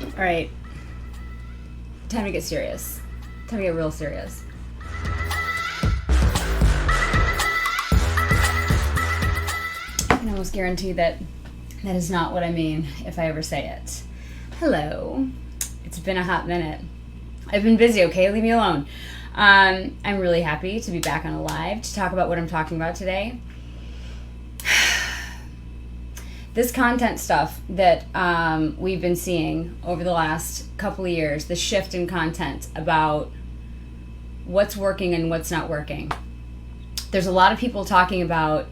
All right. Time to get serious. Time to get real serious. I can almost guarantee that that is not what I mean if I ever say it. Hello. It's been a hot minute. I've been busy, okay? Leave me alone. I'm really happy to be back on a live to talk about what I'm talking about today. This content stuff that we've been seeing over the last couple of years, the shift in content about what's working and what's not working. There's a lot of people talking about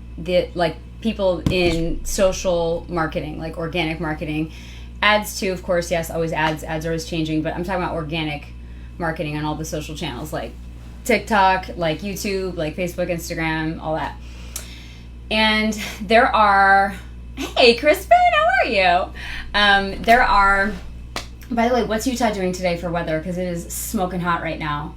people in social marketing, like organic marketing. Ads too, of course, yes, always ads. Ads are always changing, but I'm talking about organic marketing on all the social channels like TikTok, like YouTube, like Facebook, Instagram, all that. And there are... Hey, Crispin, how are you? There are, by the way, what's Utah doing today for weather? Because it is smoking hot right now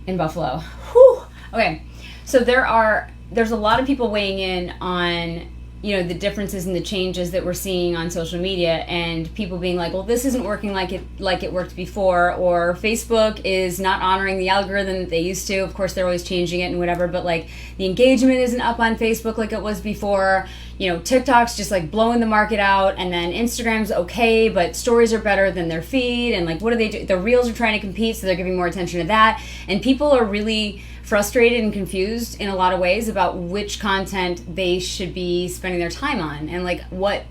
in Buffalo. Whew. Okay, so there's a lot of people weighing in on, the differences and the changes that we're seeing on social media, and people being like, well, this isn't working like it worked before, or Facebook is not honoring the algorithm that they used to. Of course, they're always changing it and whatever, but like the engagement isn't up on Facebook like it was before. TikTok's just like blowing the market out, and then Instagram's okay, but stories are better than their feed, and like what do they do? The Reels are trying to compete, so they're giving more attention to that, and people are really frustrated and confused in a lot of ways about which content they should be spending their time on, and like what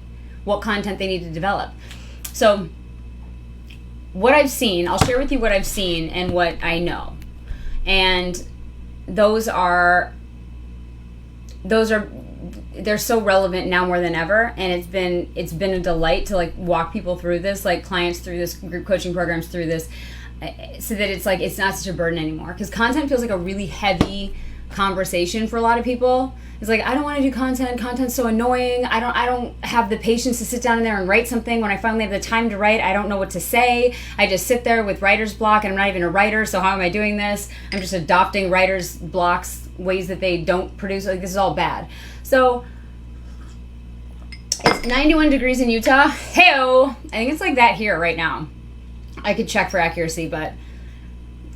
content they need to develop. So what I've seen, I'll share with you what I've seen and what I know, and they're so relevant now more than ever, and it's been a delight to like walk people through this, like clients through this, group coaching programs through this, so that it's like it's not such a burden anymore, because content feels like a really heavy conversation for a lot of people. It's like, I don't want to do content's so annoying, I don't have the patience to sit down in there and write something. When I finally have the time to write, I don't know what to say. I just sit there with writer's block, and I'm not even a writer, so how am I doing this? I'm just adopting writer's blocks, ways that they don't produce. Like, this is all bad. So it's 91 degrees in Utah. Hey-o! I think it's like that here right now. I could check for accuracy, but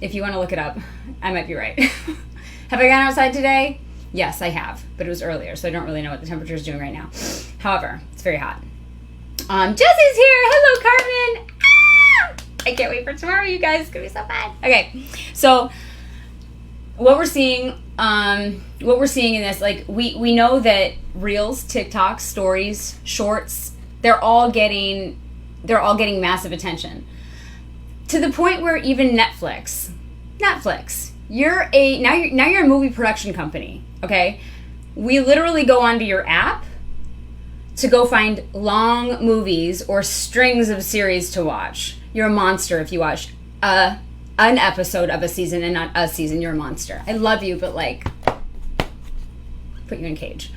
if you want to look it up, I might be right. Have I gone outside today? Yes, I have, but it was earlier, so I don't really know what the temperature is doing right now. However, it's very hot. Jesse's here. Hello, Carmen. Ah! I can't wait for tomorrow, you guys. It's going to be so fun. Okay, so what we're seeing in this, like we know that Reels, TikTok, Stories, Shorts, they're all getting massive attention, to the point where even Netflix, you're a movie production company, okay? We literally go onto your app to go find long movies or strings of series to watch. You're a monster if you watch an episode of a season and not a season. You're a monster. I love you, but like, put you in a cage.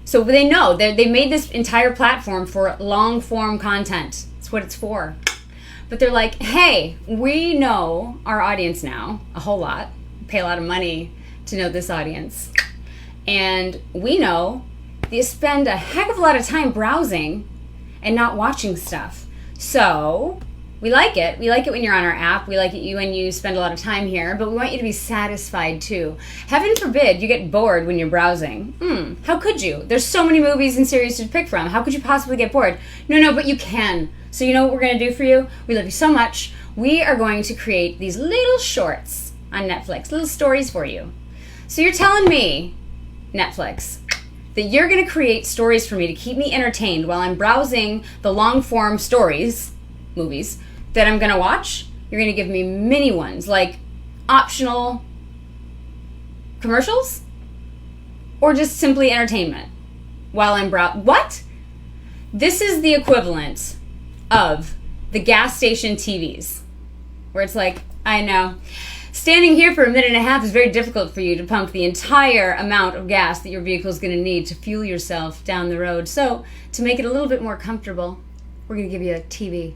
So they know they made this entire platform for long form content. That's what it's for. But they're like, hey, we know our audience now a whole lot. Pay a lot of money to know this audience, and we know you spend a heck of a lot of time browsing and not watching stuff. So we like it. We like it when you're on our app. We like it when you spend a lot of time here, but we want you to be satisfied too. Heaven forbid you get bored when you're browsing. How could you? There's so many movies and series to pick from. How could you possibly get bored? No, but you can. So you know what we're going to do for you? We love you so much. We are going to create these little shorts on Netflix, little stories for you. So you're telling me, Netflix, that you're going to create stories for me to keep me entertained while I'm browsing the long-form stories, movies, that I'm going to watch? You're going to give me mini ones, like optional commercials? Or just simply entertainment while I'm What? This is the equivalent of the gas station TVs, where it's like, I know, standing here for a minute and a half is very difficult for you to pump the entire amount of gas that your vehicle is going to need to fuel yourself down the road. So to make it a little bit more comfortable, we're going to give you a TV,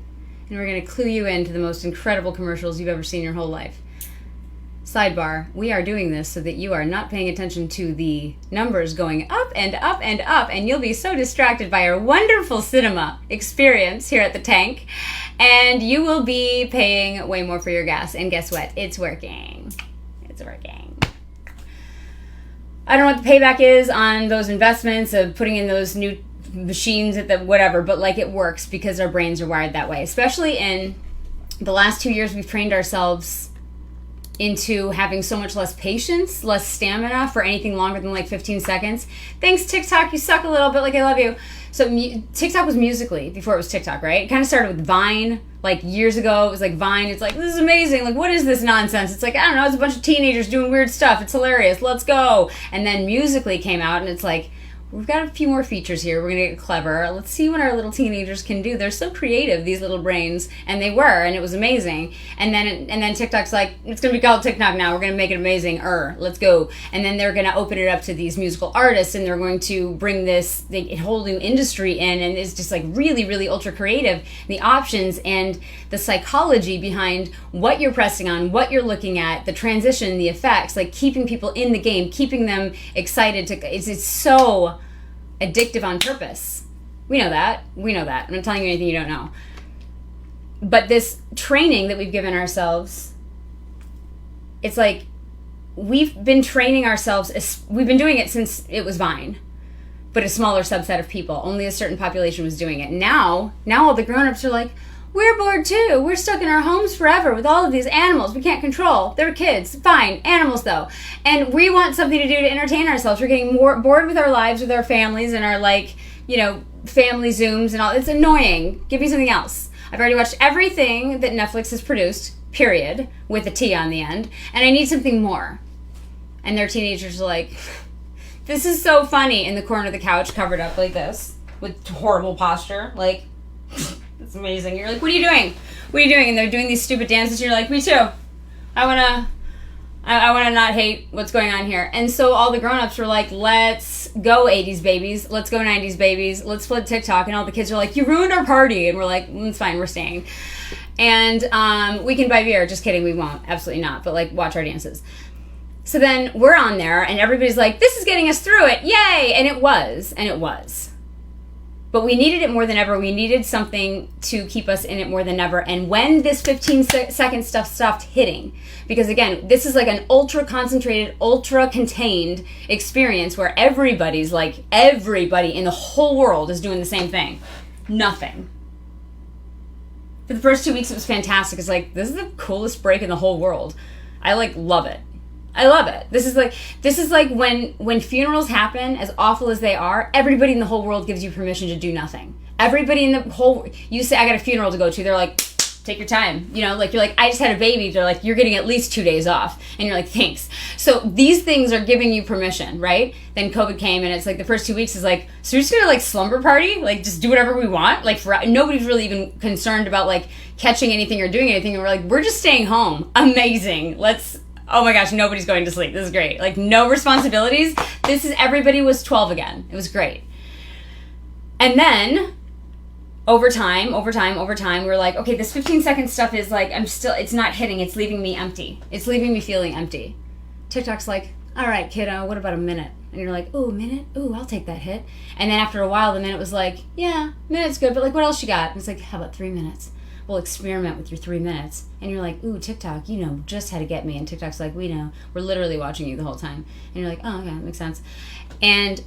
and we're going to clue you into the most incredible commercials you've ever seen in your whole life. Sidebar, we are doing this so that you are not paying attention to the numbers going up and up and up, and you'll be so distracted by our wonderful cinema experience here at the Tank, and you will be paying way more for your gas. And guess what? It's working. It's working. I don't know what the payback is on those investments of putting in those new machines at the whatever, but like it works because our brains are wired that way. Especially in the last 2 years, we've trained ourselves into having so much less patience, less stamina for anything longer than like 15 seconds. Thanks, TikTok. You suck a little bit. Like, I love you. So TikTok was Musical.ly before it was TikTok, right? It kind of started with Vine. Like years ago, it was like Vine. It's like, this is amazing. Like, what is this nonsense? It's like, I don't know. It's a bunch of teenagers doing weird stuff. It's hilarious. Let's go. And then Musical.ly came out, and it's like, we've got a few more features here. We're going to get clever. Let's see what our little teenagers can do. They're so creative, these little brains. And they were, and it was amazing. And then TikTok's like, it's going to be called TikTok now. We're going to make it amazing. Let's go. And then they're going to open it up to these musical artists, and they're going to bring this whole new industry in. And it's just like really, really ultra creative. The options and the psychology behind what you're pressing on, what you're looking at, the transition, the effects, like keeping people in the game, keeping them excited to, it's so addictive on purpose. We know that. I'm not telling you anything you don't know. But this training that we've given ourselves, it's like we've been training ourselves. We've been doing it since it was Vine, but a smaller subset of people. Only a certain population was doing it. Now all the grown-ups are like, we're bored too. We're stuck in our homes forever with all of these animals we can't control. They're kids. Fine. Animals though. And we want something to do to entertain ourselves. We're getting more bored with our lives, with our families, and our family Zooms and all. It's annoying. Give me something else. I've already watched everything that Netflix has produced, period, with a T on the end. And I need something more. And their teenagers are like, this is so funny, in the corner of the couch, covered up like this, with horrible posture. Like, it's amazing. You're like, what are you doing? And they're doing these stupid dances. You're like, me too. I wanna not hate what's going on here. And so all the grown-ups were like, let's go 80s babies. Let's go 90s babies. Let's flip TikTok. And all the kids are like, you ruined our party. And we're like, it's fine. We're staying. And we can buy beer. Just kidding. We won't. Absolutely not. But like, watch our dances. So then we're on there, and everybody's like, this is getting us through it. Yay. And it was. But we needed it more than ever. We needed something to keep us in it more than ever. And when this 15-second stuff stopped hitting, because again, this is like an ultra concentrated, ultra contained experience where everybody in the whole world is doing the same thing. Nothing. For the first 2 weeks, it was fantastic. It's like, this is the coolest break in the whole world. I love it. I love it. This is like when funerals happen, as awful as they are, everybody in the whole world gives you permission to do nothing. Everybody in the whole, you say, I got a funeral to go to. They're like, take your time. You're like, I just had a baby. They're like, you're getting at least 2 days off. And you're like, thanks. So these things are giving you permission, right? Then COVID came, and it's like the first 2 weeks is like, so we're just gonna like slumber party? Like just do whatever we want? Like nobody's really even concerned about like catching anything or doing anything. And we're like, we're just staying home. Amazing. Oh my gosh, nobody's going to sleep. This is great. Like, no responsibilities. Everybody was 12 again. It was great. And then, over time, we're like, okay, this 15-second stuff is like, it's not hitting. It's leaving me empty. It's leaving me feeling empty. TikTok's like, all right, kiddo, what about a minute? And you're like, ooh, a minute? Ooh, I'll take that hit. And then after a while, the minute was like, yeah, minute's good, but like, what else you got? And it's like, how about 3 minutes? We'll experiment with your 3 minutes. And you're like, ooh, TikTok, just how to get me. And TikTok's like, we know. We're literally watching you the whole time. And you're like, oh, okay, that makes sense. And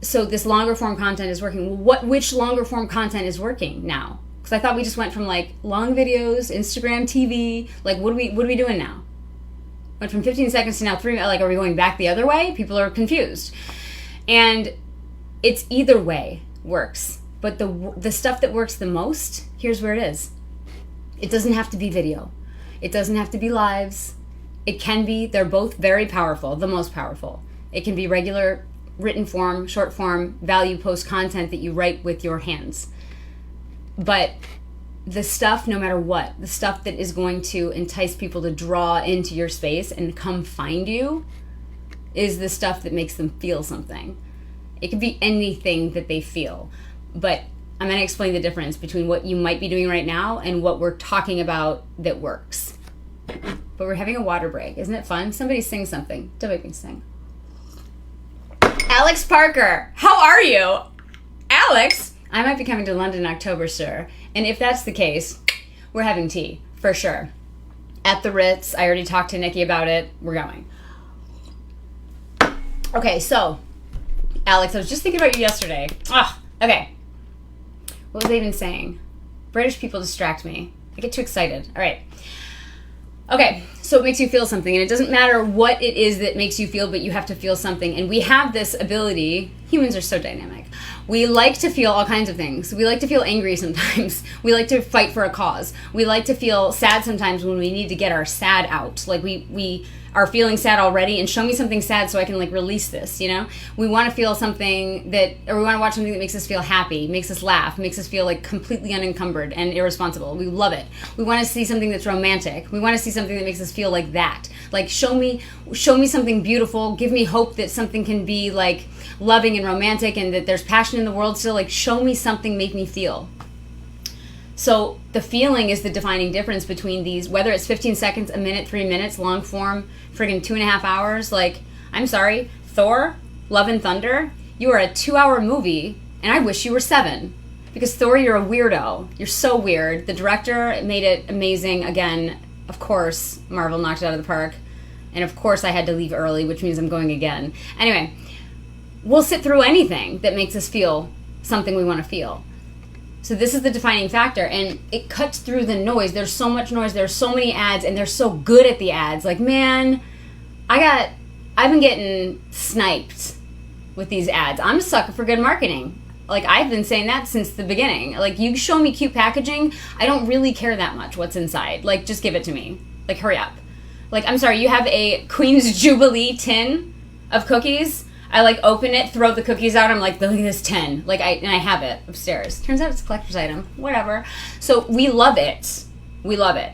so this longer form content is working. Which longer form content is working now? Because I thought we just went from like long videos, Instagram, TV. Like, what are we doing now? Went from 15 seconds to now 3 minutes. Like, are we going back the other way? People are confused. And it's either way works. But the stuff that works the most, here's where it is. It doesn't have to be video. It doesn't have to be lives. It can be, they're both very powerful, the most powerful. It can be regular written form, short form, value post content that you write with your hands. But the stuff, no matter what, the stuff that is going to entice people to draw into your space and come find you is the stuff that makes them feel something. It could be anything that they feel. But I'm going to explain the difference between what you might be doing right now and what we're talking about that works. but we're having a water break. Isn't it fun? Somebody sing something. Don't make me sing. Alex Parker, how are you? Alex, I might be coming to London in October, sir. And if that's the case, we're having tea, for sure. At the Ritz. I already talked to Nikki about it. We're going. Okay, so, Alex, I was just thinking about you yesterday. Okay. What was I even saying? British people distract me. I get too excited. All right. Okay, so it makes you feel something, and it doesn't matter what it is that makes you feel, but you have to feel something. And we have this ability. Humans are so dynamic. We like to feel all kinds of things. We like to feel angry sometimes. We like to fight for a cause. We like to feel sad sometimes when we need to get our sad out. Like we are feeling sad already, and show me something sad so I can like release this, you know? We want to feel something or we want to watch something that makes us feel happy, makes us laugh, makes us feel like completely unencumbered and irresponsible. We love it. We want to see something that's romantic. We want to see something that makes us feel like that. Like show me something beautiful, give me hope that something can be like loving and romantic and that there's passion in the world still. Like show me something, make me feel. So the feeling is the defining difference between these, whether it's 15 seconds, a minute, 3 minutes, long form, friggin' 2.5 hours. Like, I'm sorry, Thor, Love and Thunder, you are a 2-hour movie, and I wish you were 7. Because Thor, you're a weirdo. You're so weird. The director made it amazing. Again, of course, Marvel knocked it out of the park. And of course I had to leave early, which means I'm going again. Anyway, we'll sit through anything that makes us feel something we want to feel. So this is the defining factor, and it cuts through the noise. There's so much noise, there's so many ads, and they're so good at the ads. Like, man, I've been getting sniped with these ads. I'm a sucker for good marketing. Like, I've been saying that since the beginning. Like, you show me cute packaging, I don't really care that much what's inside. Like, just give it to me. Like, hurry up. Like, I'm sorry, you have a Queen's Jubilee tin of cookies? I like open it, throw the cookies out. I'm like, look at this 10. Like I have it upstairs. Turns out it's a collector's item. Whatever. So we love it. We love it.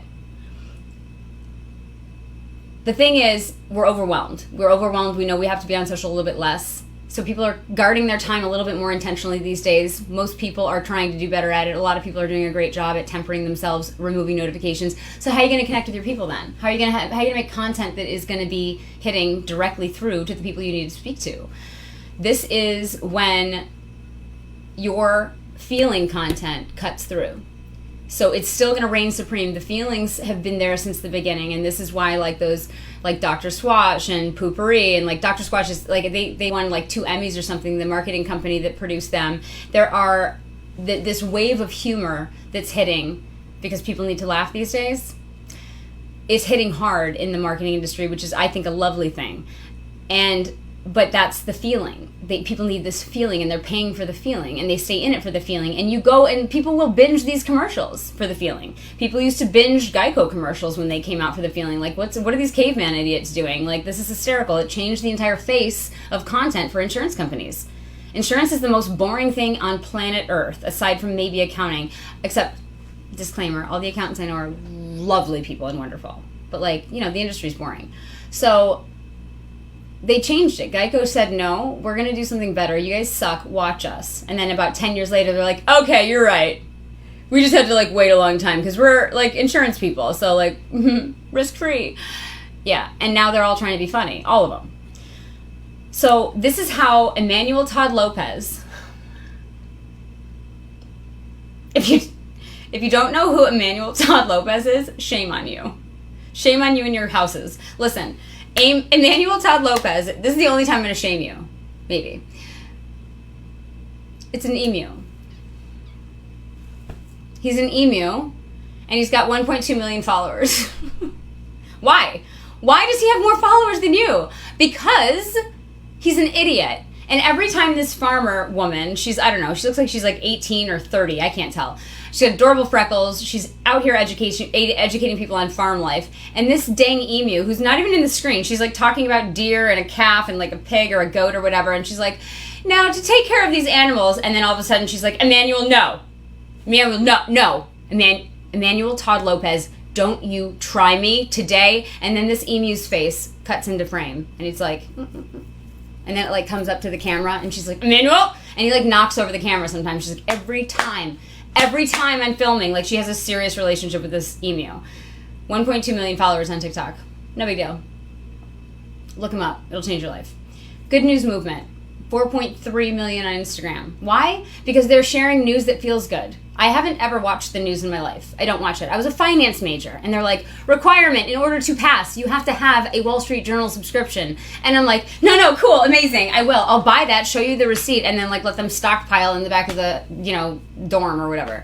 The thing is, we're overwhelmed. We're overwhelmed. We know we have to be on social a little bit less. So people are guarding their time a little bit more intentionally these days. Most people are trying to do better at it. A lot of people are doing a great job at tempering themselves, removing notifications. So how are you going to connect with your people then? How are you going to make content that is going to be hitting directly through to the people you need to speak to? This is when your feeling content cuts through. So it's still going to reign supreme. The feelings have been there since the beginning, and this is why like those like Dr. Squatch and Poopery, and like Dr. Squatch is like they won like 2 Emmys or something, the marketing company that produced them. There are this wave of humor that's hitting because people need to laugh these days. It's hitting hard in the marketing industry, which is I think a lovely thing. But that's the feeling. People need this feeling, and they're paying for the feeling, and they stay in it for the feeling. And you go, and people will binge these commercials for the feeling. People used to binge Geico commercials when they came out for the feeling. Like, what are these caveman idiots doing? Like, this is hysterical. It changed the entire face of content for insurance companies. Insurance is the most boring thing on planet Earth, aside from maybe accounting. Except, disclaimer, all the accountants I know are lovely people and wonderful. But, like, you know, the industry's boring. So they changed it. Geico said, no, we're going to do something better. You guys suck. Watch us. And then about 10 years later, they're like, okay, you're right. We just had to, like, wait a long time because we're, like, insurance people. So, like, risk-free. Yeah. And now they're all trying to be funny. All of them. So this is how Emmanuel Todd Lopez, if you don't know who Emmanuel Todd Lopez is, shame on you. Shame on you and your houses. Listen, Emmanuel Todd Lopez, this is the only time I'm going to shame you. Maybe. It's an emu. He's an emu, and he's got 1.2 million followers. Why? Why does he have more followers than you? Because he's an idiot. And every time this farmer woman, she looks like she's like 18 or 30, I can't tell. She's got adorable freckles. She's out here educating people on farm life. And this dang emu, who's not even in the screen, she's like talking about deer and a calf and like a pig or a goat or whatever. And she's like, now to take care of these animals. And then all of a sudden she's like, Emmanuel, no. Emmanuel, no. Emmanuel Todd Lopez, don't you try me today. And then this emu's face cuts into frame. And he's like, and then it like comes up to the camera and she's like, Emmanuel. And he like knocks over the camera sometimes. She's like, every time I'm filming, like she has a serious relationship with this emu. 1.2 million followers on TikTok. No big deal. Look him up. It'll change your life. Good News Movement. 4.3 million on Instagram. Why? Because they're sharing news that feels good. I haven't ever watched the news in my life. I don't watch it. I was a finance major, and they're like, requirement, in order to pass, you have to have a Wall Street Journal subscription. And I'm like, no, cool, amazing, I will. I'll buy that, show you the receipt, and then like let them stockpile in the back of the, dorm or whatever.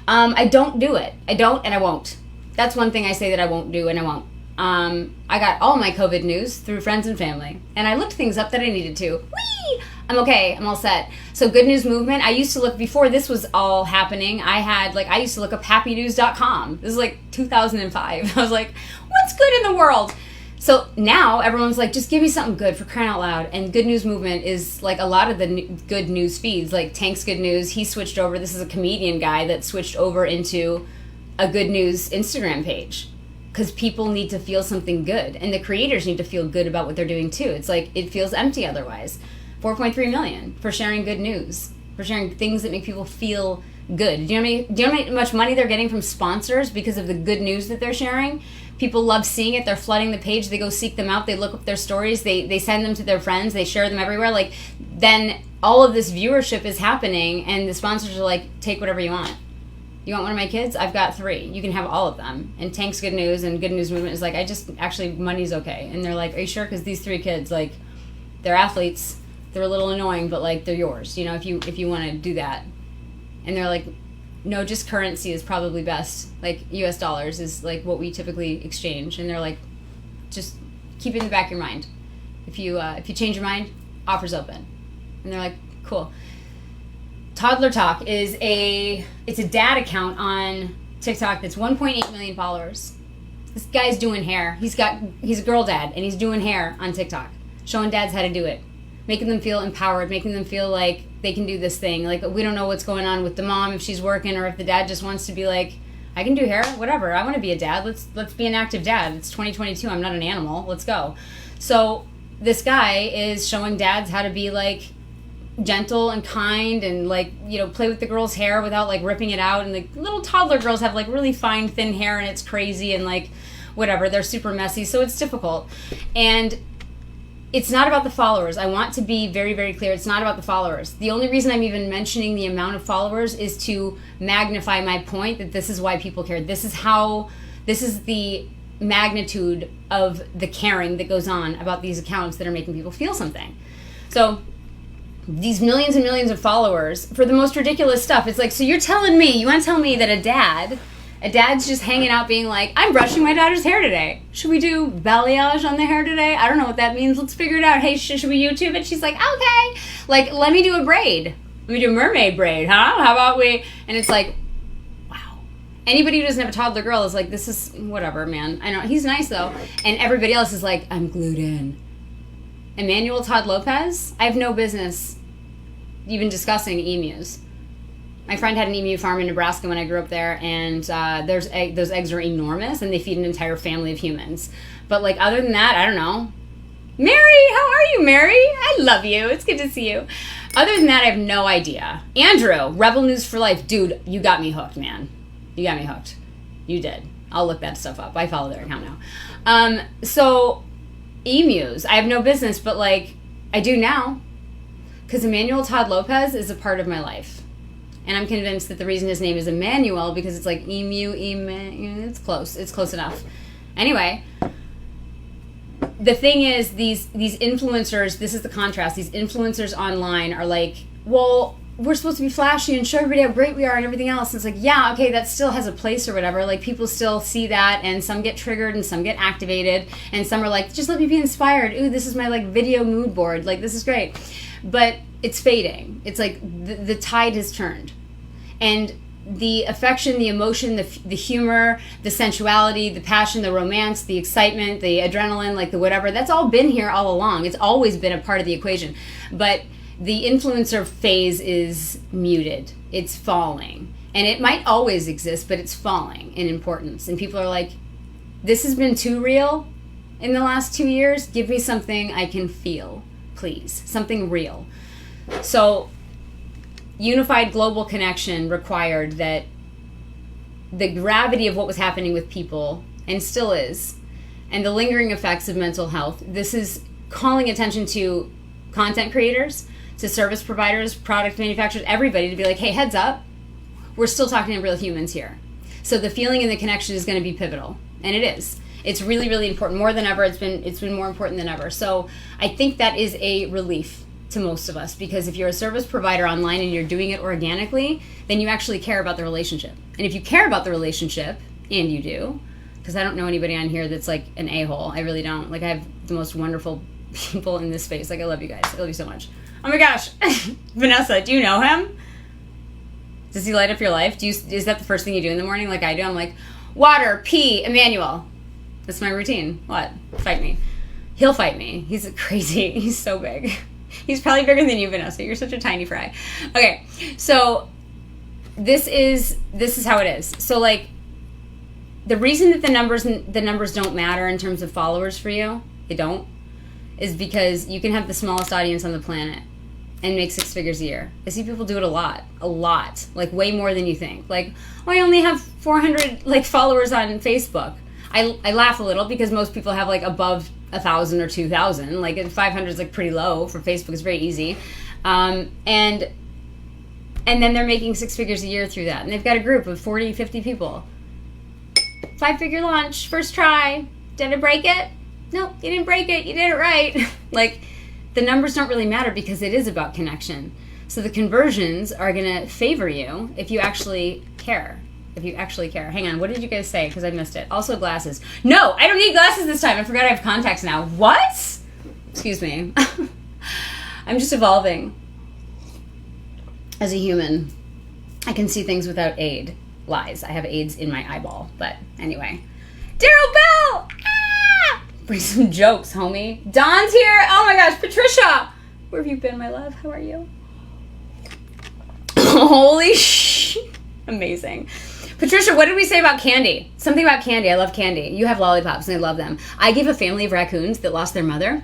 I don't do it. I don't, and I won't. That's one thing I say that I won't do, and I won't. I got all my COVID news through friends and family, and I looked things up that I needed to. Whee! I'm okay. I'm all set. So Good News Movement, I used to look, before this was all happening, I used to look up happynews.com. This is like 2005. I was like, what's good in the world? So now everyone's like, just give me something good, for crying out loud. And Good News Movement is like a lot of the good news feeds, like Tank's Good News. He switched over. This is a comedian guy that switched over into a Good News Instagram page. Because people need to feel something good, and the creators need to feel good about what they're doing too. It's like, it feels empty otherwise. 4.3 million for sharing good news, for sharing things that make people feel good. Do you know how much money they're getting from sponsors because of the good news that they're sharing? People love seeing it. They're flooding the page. They go seek them out. They look up their stories. They send them to their friends. They share them everywhere. Like, then all of this viewership is happening, and the sponsors are like, take whatever you want. You want one of my kids? I've got 3. You can have all of them. And Tank's Good News and Good News Movement is like, money's okay. And they're like, are you sure? Because these 3 kids, like, they're athletes. They're a little annoying, but like, they're yours. If you want to do that. And they're like, no, just currency is probably best. Like, US dollars is like what we typically exchange. And they're like, just keep it in the back of your mind. If you change your mind, offer's open. And they're like, cool. Toddler Talk is it's a dad account on TikTok that's 1.8 million followers. This guy's doing hair. He's a girl dad, and he's doing hair on TikTok, showing dads how to do it, making them feel empowered, making them feel like they can do this thing. Like, we don't know what's going on with the mom, if she's working, or if the dad just wants to be like, I can do hair, whatever. I want to be a dad. Let's be an active dad. It's 2022. I'm not an animal. Let's go. So this guy is showing dads how to be like gentle and kind, and like, play with the girl's hair without like ripping it out. And like, little toddler girls have like really fine thin hair, and it's crazy, and like whatever, they're super messy, so it's difficult. And it's not about the followers. I want to be very, very clear. It's not about the followers. The only reason I'm even mentioning the amount of followers is to magnify my point that this is why people care. This is the magnitude of the caring that goes on about these accounts that are making people feel something. So these millions and millions of followers for the most ridiculous stuff. It's like, so you want to tell me that a dad's just hanging out being like, I'm brushing my daughter's hair today. Should we do balayage on the hair today? I don't know what that means. Let's figure it out. Hey, should we YouTube it? She's like, okay. Like, let me do a braid. Let me do a mermaid braid, huh? How about we? And it's like, wow. Anybody who doesn't have a toddler girl is like, this is whatever, man. I know. He's nice, though. And everybody else is like, I'm glued in. Emmanuel Todd Lopez, I have no business even discussing emus. My friend had an emu farm in Nebraska when I grew up there, and those eggs are enormous, and they feed an entire family of humans. But like, other than that, I don't know. Mary, how are you, Mary? I love you. It's good to see you. Other than that, I have no idea. Andrew, Rebel News for Life. Dude, you got me hooked, man. You got me hooked. You did. I'll look that stuff up. I follow their account now. So, emus. I have no business, but like, I do now. Because Emmanuel Todd Lopez is a part of my life. And I'm convinced that the reason his name is Emmanuel, because it's like it's close. It's close enough. Anyway, the thing is, these influencers, this is the contrast, these influencers online are like, well, we're supposed to be flashy and show everybody how great we are and everything else. And it's like, yeah, okay, that still has a place or whatever. Like, people still see that, and some get triggered and some get activated, and some are like, just let me be inspired. Ooh, this is my like video mood board. Like, this is great. But it's fading. It's like the tide has turned. And the affection, the emotion, the humor, the sensuality, the passion, the romance, the excitement, the adrenaline, like the whatever, that's all been here all along. It's always been a part of the equation. But the influencer phase is muted. It's falling. And it might always exist, but it's falling in importance. And people are like, this has been too real in the last 2 years. Give me something I can feel, please. Something real. So unified global connection required that the gravity of what was happening with people and still is, and the lingering effects of mental health. This is calling attention to content creators, to service providers, product manufacturers, everybody, to be like, hey, heads up, we're still talking to real humans here. So the feeling and the connection is going to be pivotal, and it is. It's really, really important, more than ever. It's been more important than ever. So I think that is a relief to most of us, because if you're a service provider online and you're doing it organically, then you actually care about the relationship. And if you care about the relationship, and you do, because I don't know anybody on here that's like an a-hole. I really don't. Like, I have the most wonderful people in this space. Like, I love you guys. I love you so much. Oh my gosh. Vanessa, do you know him? Does he light up your life? Is that the first thing you do in the morning like I do? I'm like, water, pee, Emmanuel. That's my routine. What? Fight me. He'll fight me. He's crazy. He's so big. He's probably bigger than you, Vanessa. You're such a tiny fry. Okay, so this is how it is. So, like, the reason that the numbers don't matter in terms of followers for you, they don't, is because you can have the smallest audience on the planet and make 6 figures a year. I see people do it a lot, like way more than you think. Like, oh, I only have 400 like followers on Facebook. I laugh a little because most people have like above 1,000 or 2,000. Like 500 is like pretty low for Facebook. It's very easy, and then they're making 6 figures a year through that, and they've got a group of 40, 50 people. 5-figure launch, first try. Did I break it? No, you didn't break it. You did it right. Like, the numbers don't really matter because it is about connection. So the conversions are going to favor you if you actually care. Hang on, what did you guys say? Because I missed it. Also glasses. No, I don't need glasses this time. I forgot I have contacts now. What? Excuse me. I'm just evolving as a human. I can see things without aid. Lies. I have AIDS in my eyeball. But anyway. Daryl Bell! Ah! Bring some jokes, homie. Don's here. Oh my gosh, Patricia! Where have you been, my love? How are you? Holy shit. Amazing. Patricia, what did we say about candy? Something about candy. I love candy. You have lollipops, and I love them. I gave a family of raccoons that lost their mother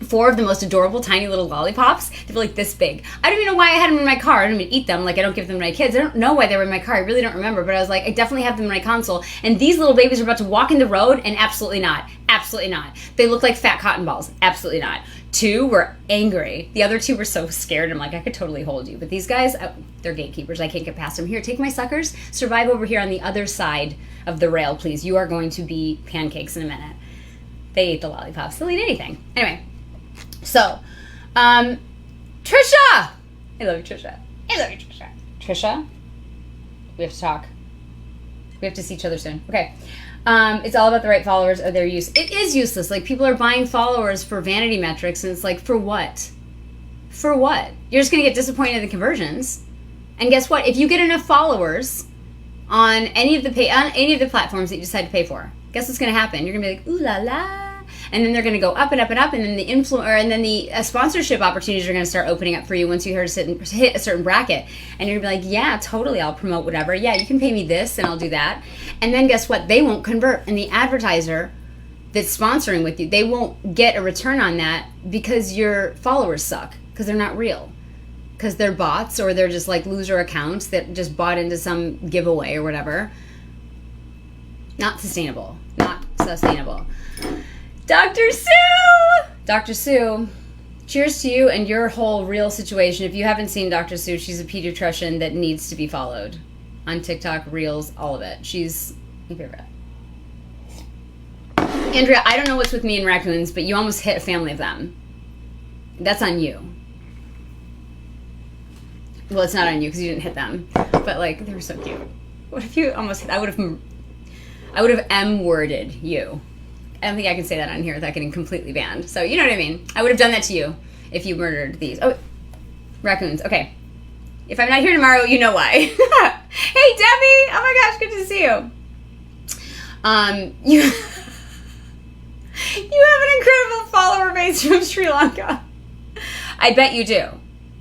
4 of the most adorable tiny little lollipops. They were like this big. I don't even know why I had them in my car. I don't even eat them. Like, I don't give them to my kids. I don't know why they were in my car. I really don't remember. But I was like, I definitely have them in my console. And these little babies are about to walk in the road, and absolutely not. Absolutely not. They look like fat cotton balls. Absolutely not. 2 were angry. The other 2 were so scared. I'm like, I could totally hold you. But these guys, they're gatekeepers. I can't get past them. Here, take my suckers. Survive over here on the other side of the rail, please. You are going to be pancakes in a minute. They ate the lollipops. They'll eat anything. Anyway. So, Trisha! I love you, Trisha. Trisha, we have to talk. We have to see each other soon. Okay. It's all about the right followers or their use. It is useless. Like, people are buying followers for vanity metrics, and it's like, for what? For what? You're just going to get disappointed in the conversions. And guess what? If you get enough followers on any of the platforms that you decide to pay for, guess what's going to happen? You're going to be like, ooh la la. And then they're going to go up and up and up, and then the sponsorship opportunities are going to start opening up for you once you hit a certain bracket. And you're going to be like, yeah, totally, I'll promote whatever. Yeah, you can pay me this, and I'll do that. And then guess what? They won't convert. And the advertiser that's sponsoring with you, they won't get a return on that because your followers suck, because they're not real. Because they're bots, or they're just like loser accounts that just bought into some giveaway or whatever. Not sustainable. Not sustainable. Dr. Sue! Dr. Sue, cheers to you and your whole real situation. If you haven't seen Dr. Sue, she's a pediatrician that needs to be followed. On TikTok, Reels, all of it. She's my favorite. Andrea, I don't know what's with me and raccoons, but you almost hit a family of them. That's on you. Well, it's not on you because you didn't hit them. But, like, they were so cute. What if you almost hit... I would have M-worded you. I don't think I can say that on here without getting completely banned. So, you know what I mean. I would have done that to you if you murdered these. Oh, raccoons. Okay. If I'm not here tomorrow, you know why. Hey, Debbie! Oh my gosh, good to see you. You have an incredible follower base from Sri Lanka. I bet you do.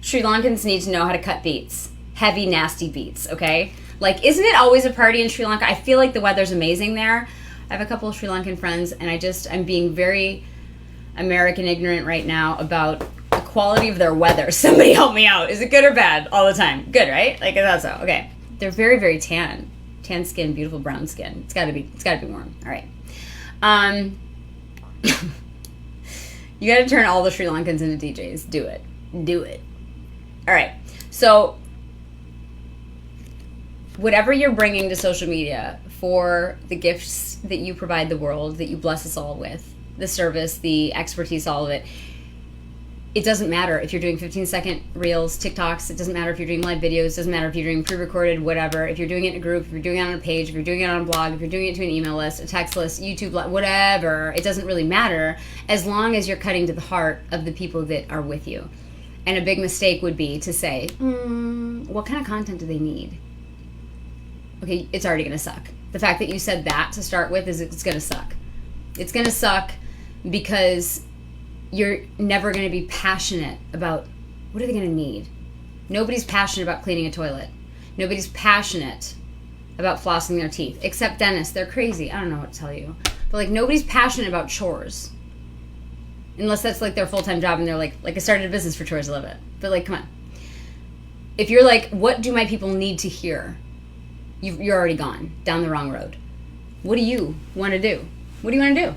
Sri Lankans need to know how to cut beats. Heavy, nasty beats, okay? Like, isn't it always a party in Sri Lanka? I feel like the weather's amazing there. I have a couple of Sri Lankan friends, and I'm being very American ignorant right now about the quality of their weather. Somebody help me out. Is it good or bad all the time? Good, right? Like, I thought so. Okay. They're very, very tan. tan skin, beautiful brown skin. It's gotta be warm. All right. You gotta turn all the Sri Lankans into DJs. Do it. All right. So whatever you're bringing to social media for the gifts that you provide the world, that you bless us all with, the service, the expertise, all of it, it doesn't matter if you're doing 15-second reels, TikToks. It doesn't matter if you're doing live videos. It doesn't matter if you're doing pre-recorded, whatever. If you're doing it in a group, if you're doing it on a page, if you're doing it on a blog, if you're doing it to an email list, a text list, YouTube, whatever, it doesn't really matter as long as you're cutting to the heart of the people that are with you. And a big mistake would be to say, what kind of content do they need? Okay, it's already going to suck. The fact that you said that to start with is it's going to suck. It's going to suck because you're never going to be passionate about what are they going to need. Nobody's passionate about cleaning a toilet. Nobody's passionate about flossing their teeth, except dentists. They're crazy. I don't know what to tell you. But like nobody's passionate about chores. Unless that's like their full-time job and they're like I started a business for chores, I love it. But like, come on. If you're like, what do my people need to hear? You're already gone down the wrong road. What do you want to do? What do you want to do?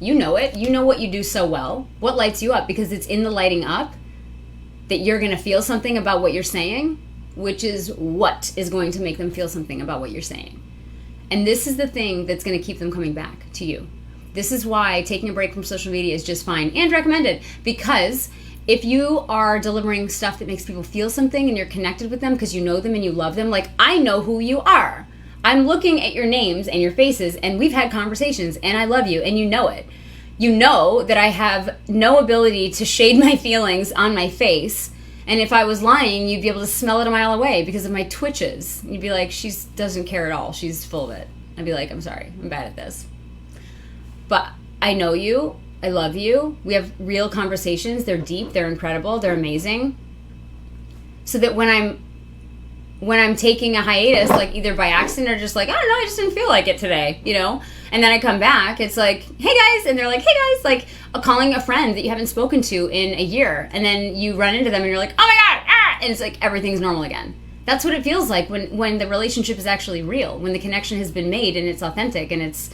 You know it. You know what you do so well. What lights you up? Because it's in the lighting up that you're going to feel something about what you're saying, which is what is going to make them feel something about what you're saying. And this is the thing that's going to keep them coming back to you. This is why taking a break from social media is just fine and recommended. Because if you are delivering stuff that makes people feel something and you're connected with them because you know them and you love them, like I know who you are. I'm looking at your names and your faces and we've had conversations and I love you and you know it. You know that I have no ability to shade my feelings on my face. And if I was lying, you'd be able to smell it a mile away because of my twitches. You'd be like, she doesn't care at all. She's full of it. I'd be like, I'm sorry. I'm bad at this. But I know you. I love you. We have real conversations. They're deep. They're incredible. They're amazing. So that when I'm taking a hiatus, like either by accident or just like, I don't know, I just didn't feel like it today, you know? And then I come back, it's like, hey guys, and they're like, hey guys, like calling a friend that you haven't spoken to in a year. And then you run into them and you're like, oh my God, ah! And it's like, everything's normal again. That's what it feels like when the relationship is actually real, when the connection has been made and it's authentic and it's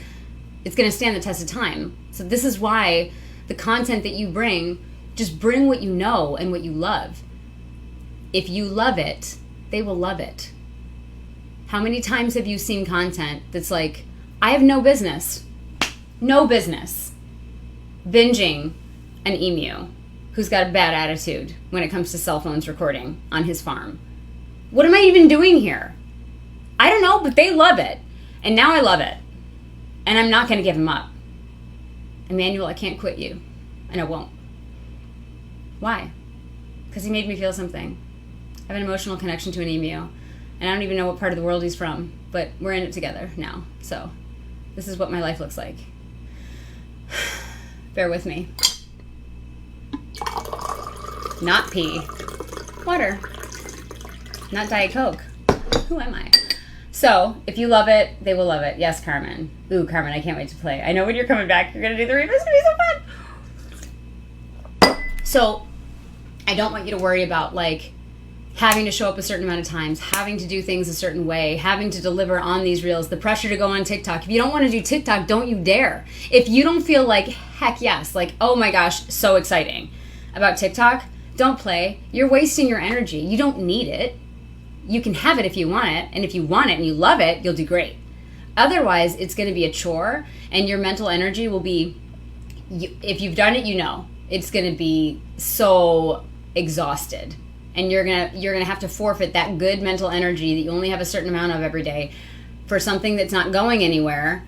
going to stand the test of time. So this is why the content that you bring, just bring what you know and what you love. If you love it, they will love it. How many times have you seen content that's like, I have no business binging an emu who's got a bad attitude when it comes to cell phones recording on his farm. What am I even doing here? I don't know, but they love it. And now I love it. And I'm not going to give him up. Emmanuel, I can't quit you. And I won't. Why? Because he made me feel something. I have an emotional connection to an emu, and I don't even know what part of the world he's from, but we're in it together now. So this is what my life looks like. Bear with me. Not pee. Water. Not Diet Coke. Who am I? So if you love it, they will love it. Yes, Carmen. Ooh, Carmen, I can't wait to play. I know when you're coming back, you're going to do the review. It's going to be so fun. So I don't want you to worry about like having to show up a certain amount of times, having to do things a certain way, having to deliver on these reels, the pressure to go on TikTok. If you don't want to do TikTok, don't you dare. If you don't feel like, heck yes, like, oh my gosh, so exciting about TikTok, don't play. You're wasting your energy. You don't need it. You can have it if you want it, and if you want it and you love it, you'll do great. Otherwise, it's going to be a chore, and your mental energy will be, if you've done it, you know, it's going to be so exhausted. And you're gonna have to forfeit that good mental energy that you only have a certain amount of every day for something that's not going anywhere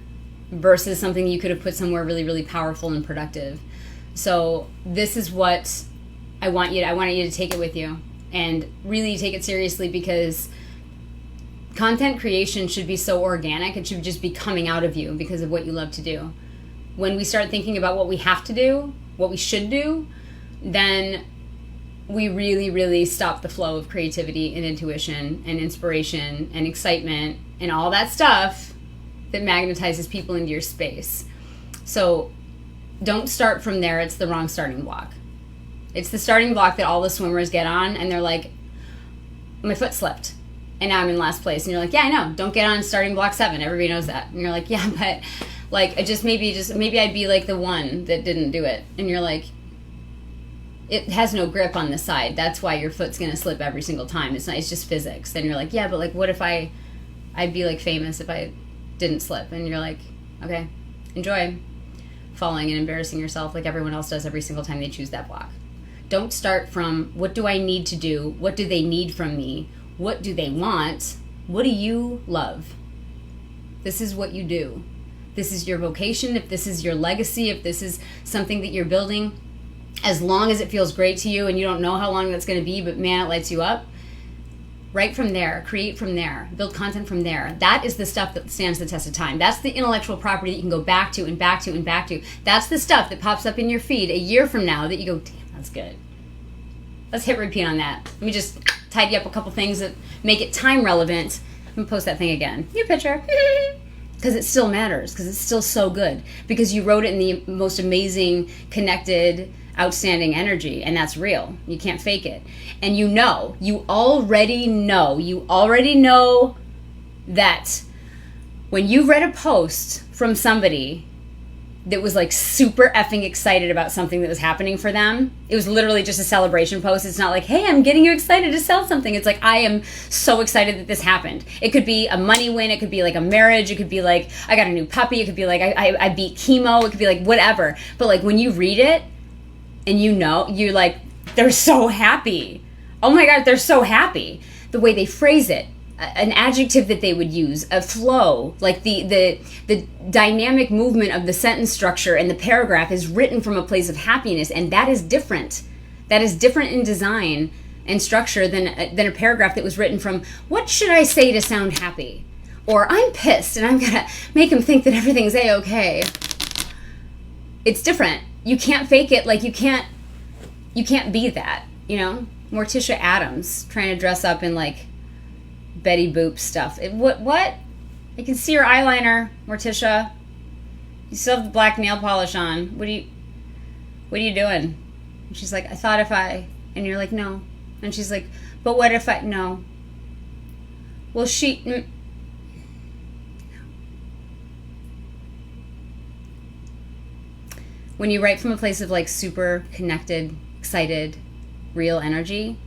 versus something you could have put somewhere really, really powerful and productive. So this is what I wanted you to take it with you and really take it seriously, because content creation should be so organic. It should just be coming out of you because of what you love to do. When we start thinking about what we have to do, what we should do, then we really, really stop the flow of creativity and intuition and inspiration and excitement and all that stuff that magnetizes people into your space. So don't start from there. It's the wrong starting block. It's the starting block that all the swimmers get on and they're like, my foot slipped. and now I'm in last place. And you're like, yeah, I know. Don't get on starting block 7. Everybody knows that. And you're like, yeah, but like, maybe I'd be like the one that didn't do it. And you're like, it has no grip on the side. That's why your foot's going to slip every single time. It's just physics. Then you're like, yeah, but like, what if I'd be like famous if I didn't slip? And you're like, okay, enjoy falling and embarrassing yourself like everyone else does every single time they choose that block. Don't start from, what do I need to do? What do they need from me? What do they want? What do you love? This is what you do. This is your vocation. If this is your legacy, if this is something that you're building, as long as it feels great to you and you don't know how long that's going to be, but man, it lights you up, write from there, create from there, build content from there. That is the stuff that stands the test of time. That's the intellectual property that you can go back to and back to and back to. That's the stuff that pops up in your feed a year from now that you go, damn, that's good. Let's hit repeat on that. Let me just tidy up a couple things that make it time relevant. I'm going to post that thing again. New picture. Because it still matters, because it's still so good. Because you wrote it in the most amazing, connected, outstanding energy, and that's real. You can't fake it. And you already know that when you read a post from somebody that was like super effing excited about something that was happening for them, it was literally just a celebration post. It's not like, hey, I'm getting you excited to sell something. It's like, I am so excited that this happened. It could be a money win. It could be like a marriage. It could be like, I got a new puppy. It could be like, I beat chemo. It could be like whatever. But like when you read it and you're like, they're so happy. Oh my God, they're so happy. The way they phrase it, an adjective that they would use, a flow, like the dynamic movement of the sentence structure and the paragraph is written from a place of happiness, and that is different. That is different in design and structure than a paragraph that was written from, what should I say to sound happy? Or I'm pissed and I'm gonna make him think that everything's a-okay. It's different. You can't fake it. Like you can't be that, you know? Morticia Adams trying to dress up in like Betty Boop stuff. What? I can see your eyeliner, Morticia. You still have the black nail polish on. What are you doing? And she's like, I thought if I, and you're like, no. And she's like, but what if I, no. Well, when you write from a place of like super connected, excited, real energy,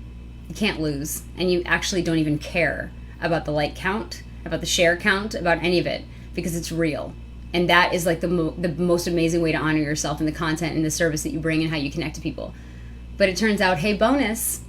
you can't lose. And you actually don't even care about the like count, about the share count, about any of it, because it's real. And that is like the most amazing way to honor yourself and the content and the service that you bring and how you connect to people. But it turns out, hey, bonus,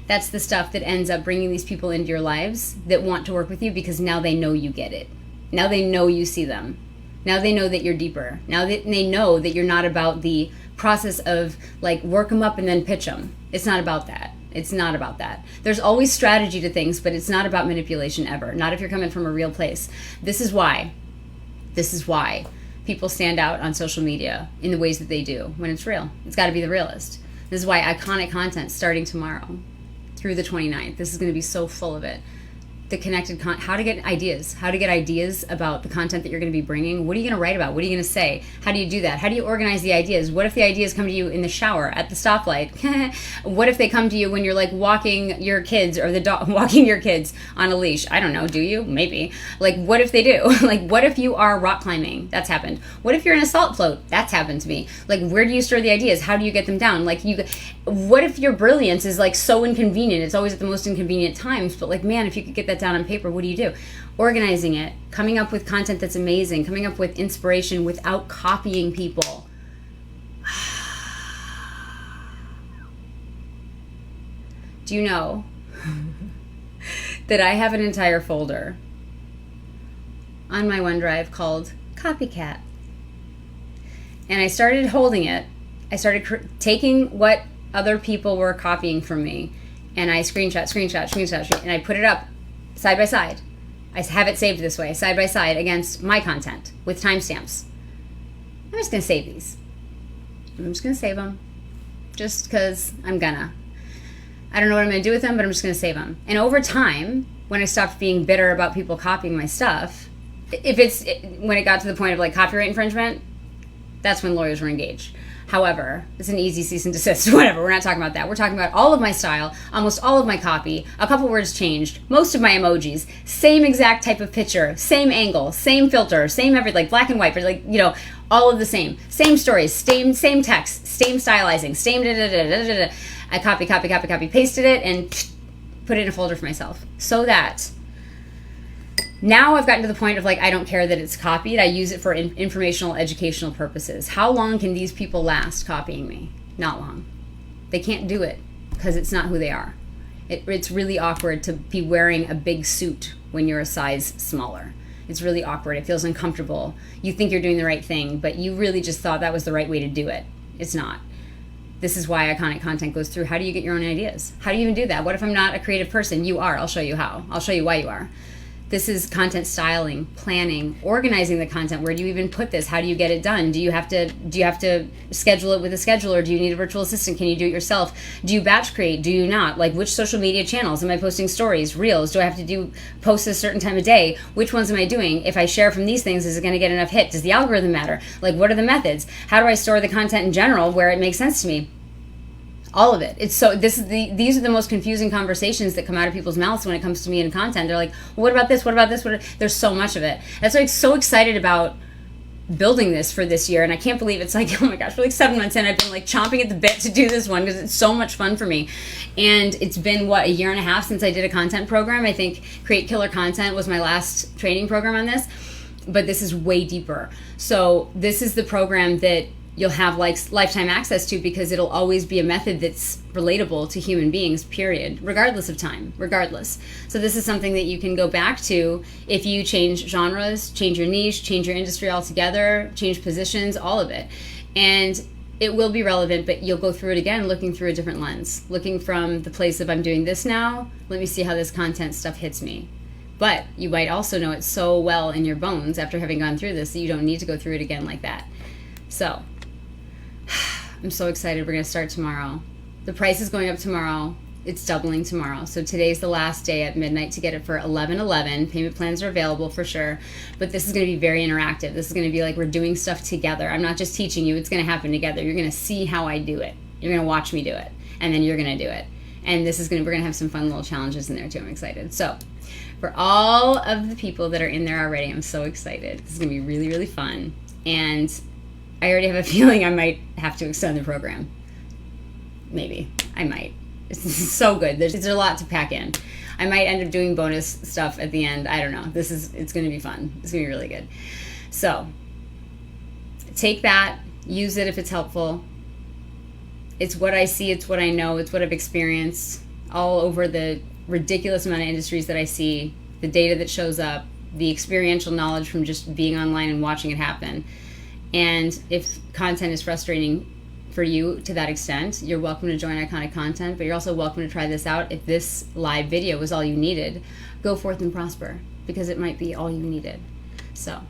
that's the stuff that ends up bringing these people into your lives that want to work with you, because now they know you get it. Now they know you see them. Now they know that you're deeper. Now they know that you're not about the process of like work them up and then pitch them. It's not about that. It's not about that. There's always strategy to things, but it's not about manipulation ever. Not if you're coming from a real place. This is why people stand out on social media in the ways that they do when it's real. It's got to be the realest. This is why iconic content starting tomorrow through the 29th. This is going to be so full of it. The connected how to get ideas about the content that you're going to be bringing. What are you going to write about? What are you going to say? How do you do that? How do you organize the ideas? What if the ideas come to you in the shower, at the stoplight? What if they come to you when you're like walking your kids or the dog, walking your kids on a leash? I don't know. Do you? Maybe. Like, what if they do? Like, what if you are rock climbing? That's happened. What if you're in a salt float? That's happened to me. Like, where do you store the ideas? How do you get them down? Like, what if your brilliance is like so inconvenient? It's always at the most inconvenient times, but like, man, if you could get that down on paper, what do? Organizing it, coming up with content that's amazing, coming up with inspiration without copying people. Do you know that I have an entire folder on my OneDrive called Copycat? And I started holding it. I started taking what other people were copying from me, and I screenshot, and I put it up side by side. I have it saved this way, side by side against my content with timestamps. I'm just going to save these. I'm just going to save them just because I'm gonna. I don't know what I'm going to do with them, but I'm just going to save them. And over time, when I stopped being bitter about people copying my stuff, when it got to the point of like copyright infringement, that's when lawyers were engaged. However, it's an easy cease and desist, whatever. We're not talking about that. We're talking about all of my style, almost all of my copy, a couple words changed, most of my emojis, same exact type of picture, same angle, same filter, same everything, like black and white, but like, you know, all of the same stories, same text, same stylizing, same da-da-da-da-da-da. I copy, pasted it, and put it in a folder for myself. So that now I've gotten to the point of like, I don't care that it's copied. I use it for informational, educational purposes. How long can these people last copying me? Not long. They can't do it because it's not who they are. It's really awkward to be wearing a big suit when you're a size smaller. It's really awkward. It feels uncomfortable. You think you're doing the right thing, but you really just thought that was the right way to do it. It's not. This is why iconic content goes through. How do you get your own ideas? How do you even do that? What if I'm not a creative person? You are. I'll show you how. I'll show you why you are. This is content styling, planning, organizing the content. Where do you even put this? How do you get it done? Do you have to schedule it with a scheduler? Do you need a virtual assistant? Can you do it yourself? Do you batch create? Do you not? Like, which social media channels? Am I posting stories, reels? Do I have to post at a certain time of day? Which ones am I doing? If I share from these things, is it going to get enough hit? Does the algorithm matter? Like, what are the methods? How do I store the content in general where it makes sense to me? All of it. These are the most confusing conversations that come out of people's mouths when it comes to me and content. They're like, well, what about this? What about this? There's so much of it. That's why I'm so excited about building this for this year. And I can't believe it's like, oh my gosh, for like 7 months in, I've been like chomping at the bit to do this one because it's so much fun for me. And it's been, a year and a half since I did a content program. I think Create Killer Content was my last training program on this, but this is way deeper. So this is the program that you'll have lifetime access to because it'll always be a method that's relatable to human beings, period, regardless of time, regardless. So this is something that you can go back to if you change genres, change your niche, change your industry altogether, change positions, all of it. And it will be relevant, but you'll go through it again looking through a different lens, looking from the place of I'm doing this now, let me see how this content stuff hits me. But you might also know it so well in your bones after having gone through this that you don't need to go through it again like that. So I'm so excited. We're going to start tomorrow. The price is going up tomorrow. It's doubling tomorrow. So today's the last day at midnight to get it for $11.11. Payment plans are available for sure. But this is going to be very interactive. This is going to be like we're doing stuff together. I'm not just teaching you. It's going to happen together. You're going to see how I do it. You're going to watch me do it. And then you're going to do it. And we're going to have some fun little challenges in there too. I'm excited. So for all of the people that are in there already, I'm so excited. This is going to be really, really fun. And I already have a feeling I might have to extend the program. Maybe. I might. It's so good. There's a lot to pack in. I might end up doing bonus stuff at the end. I don't know. It's going to be fun. It's going to be really good. So, take that. Use it if it's helpful. It's what I see. It's what I know. It's what I've experienced all over the ridiculous amount of industries that I see, the data that shows up, the experiential knowledge from just being online and watching it happen. And if content is frustrating for you to that extent, you're welcome to join Iconic Content, but you're also welcome to try this out. If this live video was all you needed, go forth and prosper, because it might be all you needed. So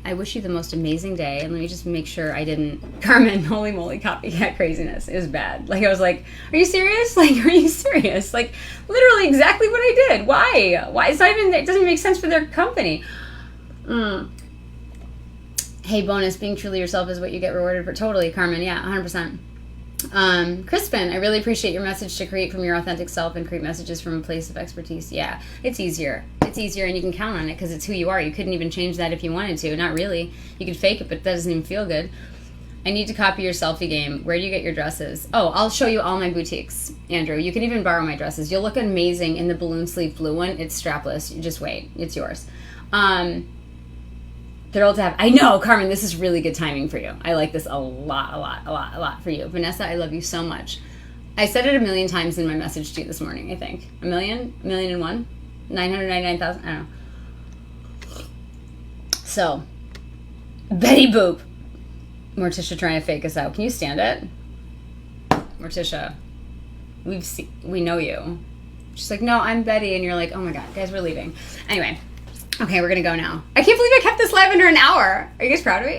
I wish you the most amazing day. And let me just make sure I didn't, Carmen, holy moly, copycat craziness. It was bad. Like, I was like, are you serious? Like, are you serious? Like, literally exactly what I did. Why? It's not even, it doesn't make sense for their company. Hey, bonus, being truly yourself is what you get rewarded for. Totally, Carmen. Yeah, 100%. Crispin, I really appreciate your message to create from your authentic self and create messages from a place of expertise. Yeah, it's easier. It's easier, and you can count on it because it's who you are. You couldn't even change that if you wanted to. Not really. You could fake it, but that doesn't even feel good. I need to copy your selfie game. Where do you get your dresses? Oh, I'll show you all my boutiques, Andrew. You can even borrow my dresses. You'll look amazing in the balloon sleeve blue one. It's strapless. You just wait. It's yours. Thrilled to have. I know, Carmen, this is really good timing for you. I like this a lot for you. Vanessa, I love you so much. I said it 1,000,000 times in my message to you this morning, I think. 1,000,001? 999,000? I don't know. So, Betty Boop. Morticia trying to fake us out. Can you stand it? Morticia, we know you. She's like, no, I'm Betty. And you're like, oh my God, guys, we're leaving. Anyway. Okay, we're going to go now. I can't believe I kept this live under an hour. Are you guys proud of me?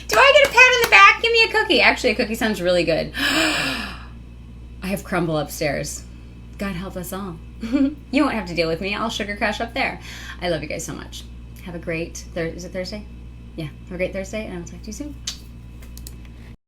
Do I get a pat on the back? Give me a cookie. Actually, a cookie sounds really good. I have crumble upstairs. God help us all. You won't have to deal with me. I'll sugar crash up there. I love you guys so much. Have a great, is it Thursday? Yeah, have a great Thursday, and I'll talk to you soon.